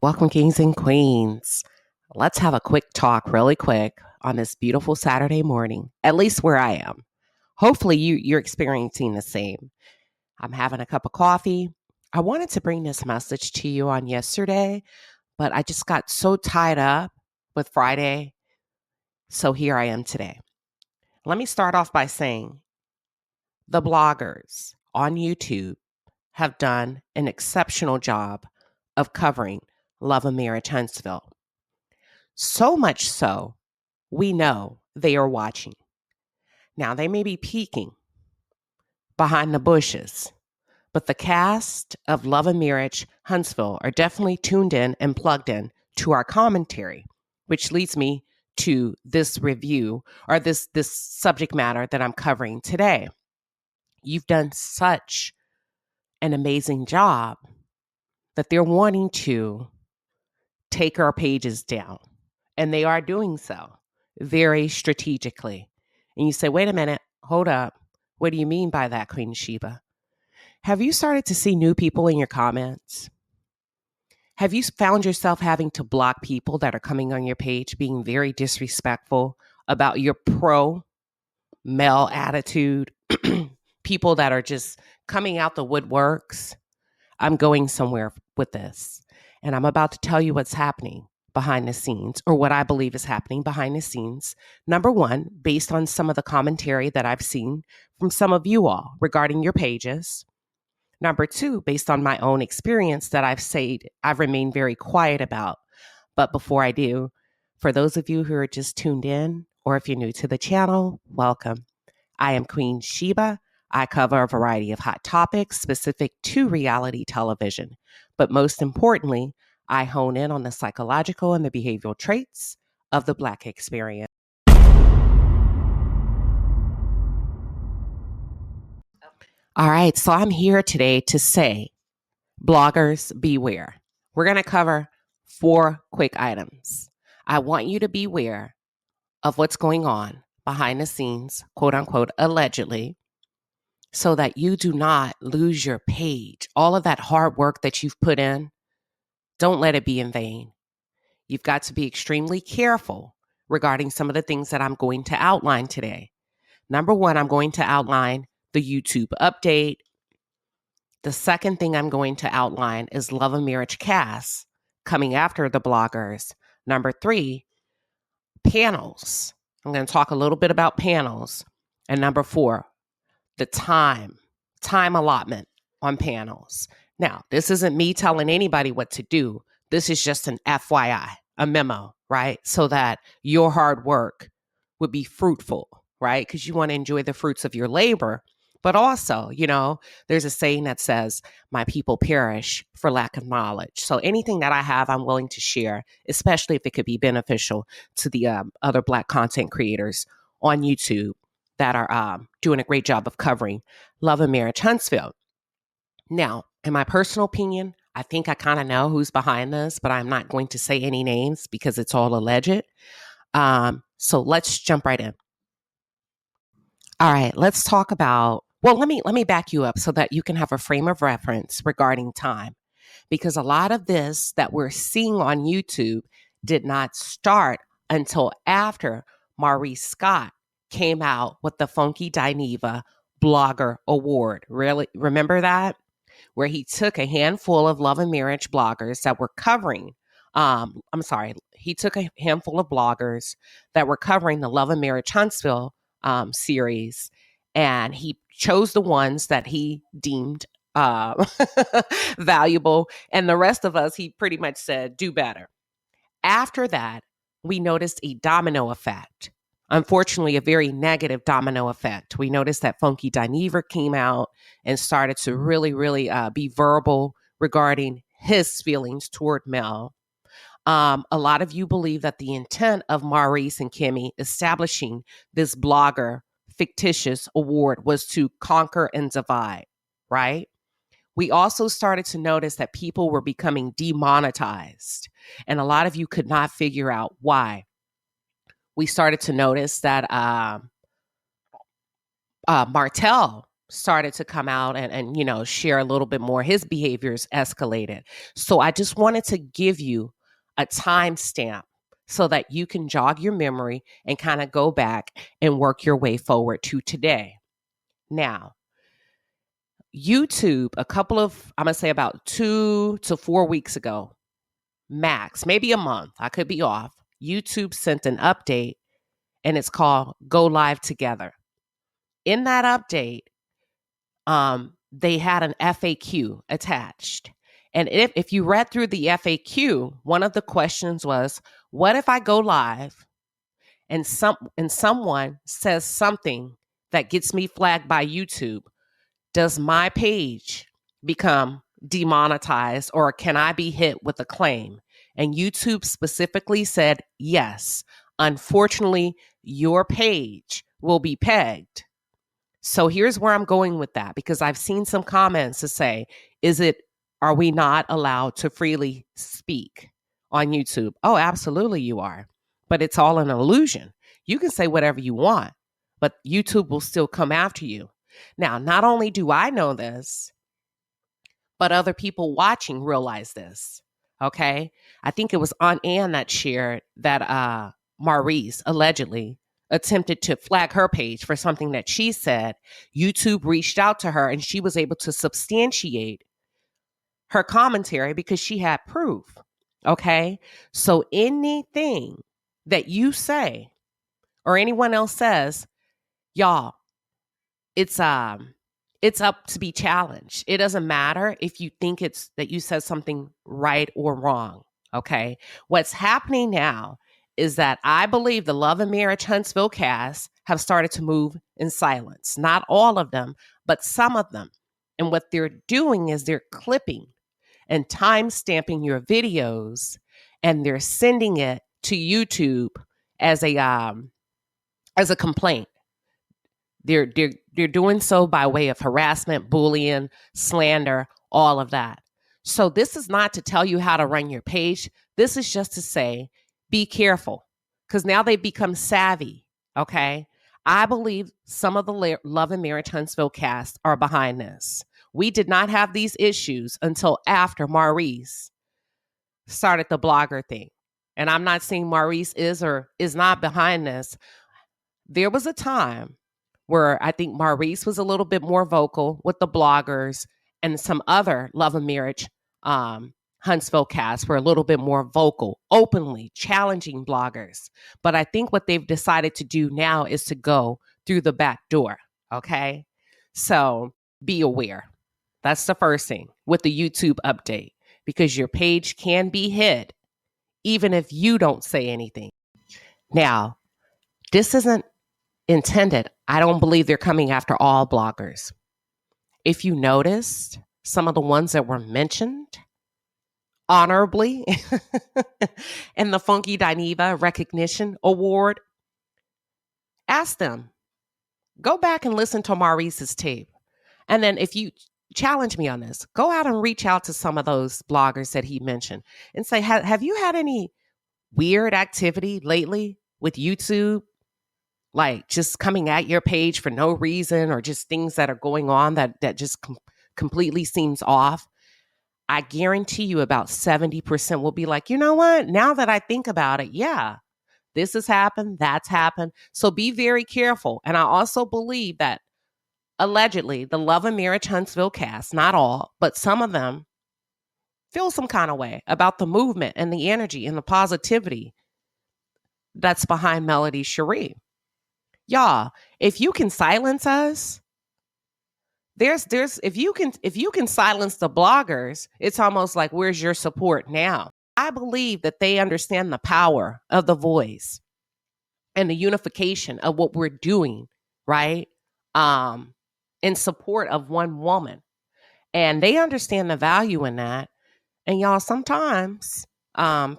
Welcome, kings and queens. Let's have a quick talk, really quick, on this beautiful Saturday morning, at least where I am. Hopefully, you're experiencing the same. I'm having a cup of coffee. I wanted to bring this message to you on yesterday, but I just got so tied up with Friday. So here I am today. Let me start off by saying the bloggers on YouTube have done an exceptional job of covering Love and Marriage Huntsville. So much so, we know they are watching. Now, they may be peeking behind the bushes, but the cast of Love and Marriage Huntsville are definitely tuned in and plugged in to our commentary, which leads me to this review or this subject matter that I'm covering today. You've done such an amazing job that they're wanting to take our pages down, and they are doing so very strategically. And you say, wait a minute, hold up. What do you mean by that, Queen Sheba? Have you started to see new people in your comments? Have you found yourself having to block people that are coming on your page being very disrespectful about your pro-male attitude? People that are just coming out the woodworks? I'm going somewhere with this, and I'm about to tell you what's happening behind the scenes, or what I believe is happening behind the scenes. Number one, based on some of the commentary that I've seen from some of you all regarding your pages. Number two, based on my own experience that I've remained very quiet about. But before I do, for those of you who are just tuned in, or if you're new to the channel, welcome. I am Queen Sheba. I cover a variety of hot topics specific to reality television. But most importantly, I hone in on the psychological and the behavioral traits of the Black experience. All right, so I'm here today to say, bloggers, beware. We're going to cover 4 quick items. I want you to beware of what's going on behind the scenes, quote unquote, allegedly, so that you do not lose your page. All of that hard work that you've put in, don't let it be in vain. You've got to be extremely careful regarding some of the things that I'm going to outline today. Number one, I'm going to outline the YouTube update. The second thing I'm going to outline is Love and Marriage cast coming after the bloggers. Number 3, panels. I'm going to talk a little bit about panels. And number 4, the time allotment on panels. Now, this isn't me telling anybody what to do. This is just an FYI, a memo, right? So that your hard work would be fruitful, right? Because you want to enjoy the fruits of your labor. But also, there's a saying that says, my people perish for lack of knowledge. So anything that I have, I'm willing to share, especially if it could be beneficial to the other Black content creators on YouTube that are doing a great job of covering Love and Marriage Huntsville. Now, in my personal opinion, I think I kind of know who's behind this, but I'm not going to say any names because it's all alleged. So let's jump right in. All right, let's talk about, let me back you up so that you can have a frame of reference regarding time, because a lot of this that we're seeing on YouTube did not start until after Maurice Scott came out with the Funky Dineva Blogger Award. Really? Remember that? Where he took a handful of Love and Marriage bloggers that were covering, he took a handful of bloggers that were covering the Love and Marriage Huntsville series, and he chose the ones that he deemed valuable, and the rest of us, he pretty much said, do better. After that, we noticed a domino effect. Unfortunately, a very negative domino effect. We noticed that Funky Dineva came out and started to really, really be verbal regarding his feelings toward Mel. A lot of you believe that the intent of Maurice and Kimmy establishing this blogger fictitious award was to conquer and divide, right? We also started to notice that people were becoming demonetized, and a lot of you could not figure out why. We started to notice that Martell started to come out and share a little bit more. His behaviors escalated. So I just wanted to give you a timestamp so that you can jog your memory and kind of go back and work your way forward to today. Now, YouTube, I'm going to say about 2 to 4 weeks ago, max, maybe a month, I could be off, YouTube sent an update and it's called Go Live Together. In that update, they had an FAQ attached. And if you read through the FAQ, one of the questions was, what if I go live and someone says something that gets me flagged by YouTube? Does my page become demonetized, or can I be hit with a claim? And YouTube specifically said, yes, unfortunately, your page will be pegged. So here's where I'm going with that, because I've seen some comments to say, are we not allowed to freely speak on YouTube? Oh, absolutely you are. But it's all an illusion. You can say whatever you want, but YouTube will still come after you. Now, not only do I know this, but other people watching realize this. Okay? I think it was Aunt Ann that shared that Maurice allegedly attempted to flag her page for something that she said. YouTube reached out to her and she was able to substantiate her commentary because she had proof. Okay? So anything that you say or anyone else says, y'all, it's up to be challenged. It doesn't matter if you think it's that you said something right or wrong. Okay? What's happening now is that I believe the Love and Marriage Huntsville cast have started to move in silence. Not all of them, but some of them. And what they're doing is they're clipping and time stamping your videos, and they're sending it to YouTube as a complaint. They're doing so by way of harassment, bullying, slander, all of that. So this is not to tell you how to run your page. This is just to say, be careful, because now they've become savvy. Okay. I believe some of the Love and Marriage Huntsville cast are behind this. We did not have these issues until after Maurice started the blogger thing. And I'm not saying Maurice is or is not behind this. There was a time where I think Maurice was a little bit more vocal with the bloggers, and some other Love and Marriage Huntsville casts were a little bit more vocal, openly challenging bloggers. But I think what they've decided to do now is to go through the back door. Okay? So be aware. That's the first thing with the YouTube update, because your page can be hid even if you don't say anything. Now, this isn't intended. I don't believe they're coming after all bloggers. If you noticed, some of the ones that were mentioned honorably in the Funky Dineva Recognition Award, ask them. Go back and listen to Maurice's tape. And then if you challenge me on this, go out and reach out to some of those bloggers that he mentioned and say, have you had any weird activity lately with YouTube? Like just coming at your page for no reason, or just things that are going on that just completely seems off. I guarantee you about 70% will be like, you know what? Now that I think about it, yeah, this has happened, that's happened. So be very careful. And I also believe that allegedly the Love and Marriage Huntsville cast, not all, but some of them feel some kind of way about the movement and the energy and the positivity that's behind Melody Cherie. Y'all, if you can silence us, if you can silence the bloggers, it's almost like, where's your support now? I believe that they understand the power of the voice and the unification of what we're doing, right? In support of one woman. And they understand the value in that. And y'all, sometimes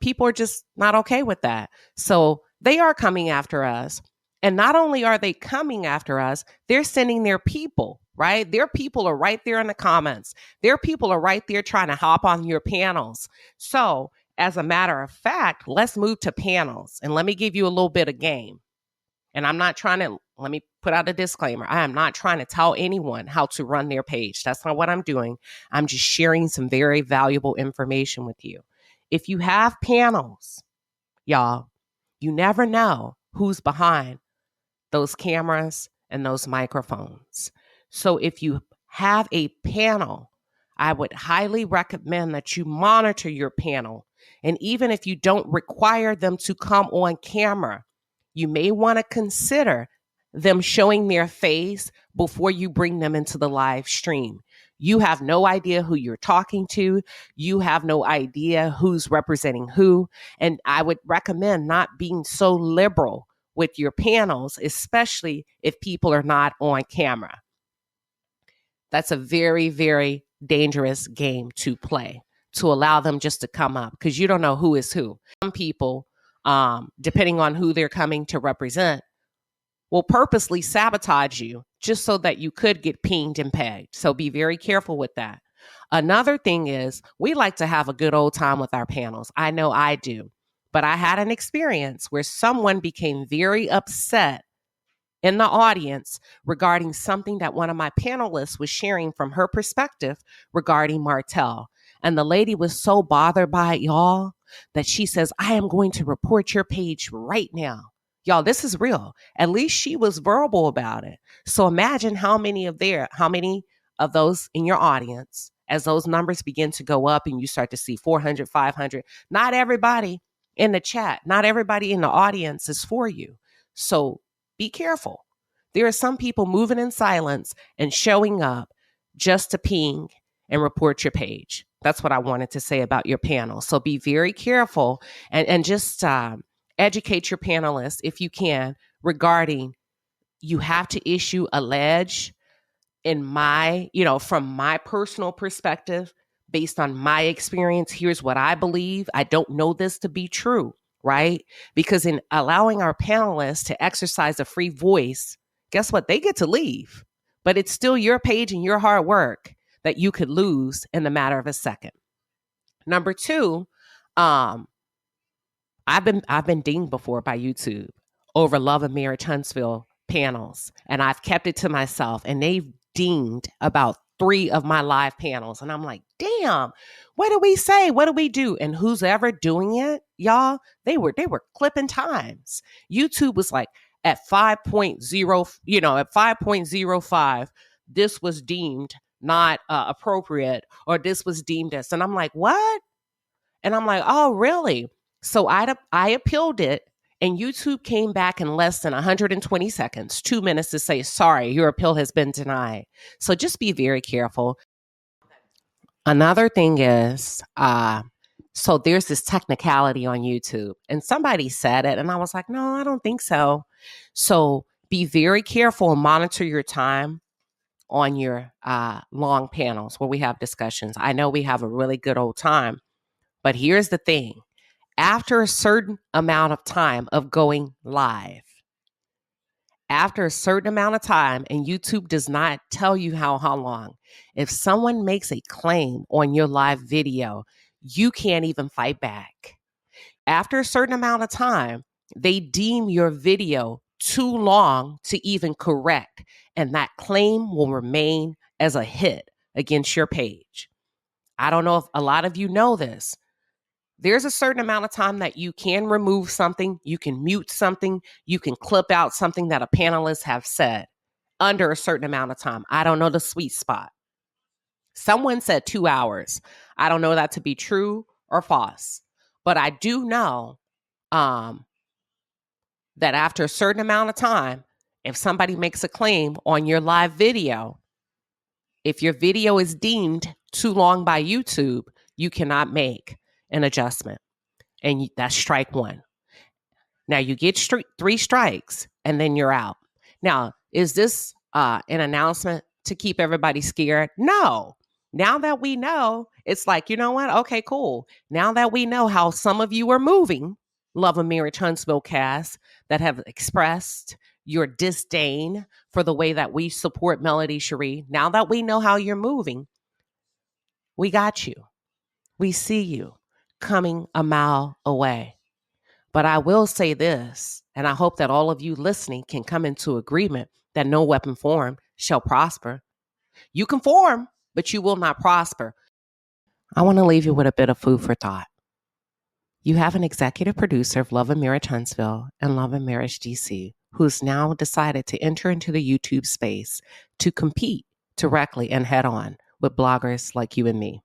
people are just not okay with that. So they are coming after us. And not only are they coming after us, they're sending their people, right? Their people are right there in the comments. Their people are right there trying to hop on your panels. So as a matter of fact, let's move to panels. And let me give you a little bit of game. And I'm not trying to, let me put out a disclaimer. I am not trying to tell anyone how to run their page. That's not what I'm doing. I'm just sharing some very valuable information with you. If you have panels, y'all, you never know who's behind those cameras and those microphones. So if you have a panel, I would highly recommend that you monitor your panel. And even if you don't require them to come on camera, you may want to consider them showing their face before you bring them into the live stream. You have no idea who you're talking to. You have no idea who's representing who. And I would recommend not being so liberal with your panels, especially if people are not on camera. That's a very, very dangerous game to play, to allow them just to come up, because you don't know who is who. Some people, depending on who they're coming to represent, will purposely sabotage you just so that you could get pinged and pegged. So be very careful with that. Another thing is, we like to have a good old time with our panels. I know I do. But I had an experience where someone became very upset in the audience regarding something that one of my panelists was sharing from her perspective regarding Martell. And the lady was so bothered by it, y'all, that she says, I am going to report your page right now. Y'all, this is real. At least she was verbal about it. So imagine how many of those in your audience, as those numbers begin to go up and you start to see 400, 500, not everybody in the chat, not everybody in the audience is for you. So be careful. There are some people moving in silence and showing up just to ping and report your page. That's what I wanted to say about your panel. So be very careful and just educate your panelists, if you can, regarding you have to issue a ledge. From my personal perspective, based on my experience, here's what I believe. I don't know this to be true, right? Because in allowing our panelists to exercise a free voice, guess what? They get to leave, but it's still your page and your hard work that you could lose in the matter of a second. Number two, I've been dinged before by YouTube over Love and Marriage Huntsville panels, and I've kept it to myself, and they've dinged about 3 of my live panels. And I'm like, damn, what do we say? What do we do? And who's ever doing it, y'all, they were clipping times. YouTube was like at 5.0, at 5.05, this was deemed not appropriate, or this was deemed as, and I'm like, what? And I'm like, oh, really? So I appealed it, and YouTube came back in less than 120 seconds, 2 minutes, to say, sorry, your appeal has been denied. So just be very careful. Another thing is, so there's this technicality on YouTube, and somebody said it, and I was like, no, I don't think so. So be very careful and monitor your time on your long panels where we have discussions. I know we have a really good old time, but here's the thing. After a certain amount of time of going live, after a certain amount of time, and YouTube does not tell you how long, if someone makes a claim on your live video, you can't even fight back. After a certain amount of time, they deem your video too long to even correct, and that claim will remain as a hit against your page. I don't know if a lot of you know this. There's a certain amount of time that you can remove something, you can mute something, you can clip out something that a panelist have said under a certain amount of time. I don't know the sweet spot. Someone said 2 hours. I don't know that to be true or false, but I do know that after a certain amount of time, if somebody makes a claim on your live video, if your video is deemed too long by YouTube, you cannot make an adjustment. And that's strike 1. Now you get 3 strikes and then you're out. Now, is this an announcement to keep everybody scared? No. Now that we know, it's like, you know what? Okay, cool. Now that we know how some of you are moving, Love and Marriage Huntsville cast that have expressed your disdain for the way that we support Melody Cherie. Now that we know how you're moving, we got you. We see you coming a mile away. But I will say this, and I hope that all of you listening can come into agreement that no weapon formed shall prosper. You can form, but you will not prosper. I want to leave you with a bit of food for thought. You have an executive producer of Love and Marriage Huntsville and Love and Marriage DC who's now decided to enter into the YouTube space to compete directly and head on with bloggers like you and me.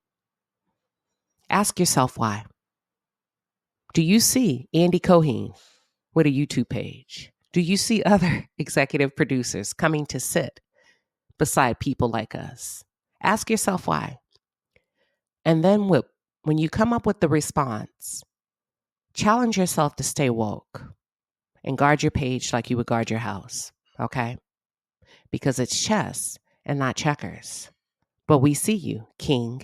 Ask yourself why. Do you see Andy Cohen with a YouTube page? Do you see other executive producers coming to sit beside people like us? Ask yourself why. And then when you come up with the response, challenge yourself to stay woke and guard your page like you would guard your house, okay? Because it's chess and not checkers. But we see you, King.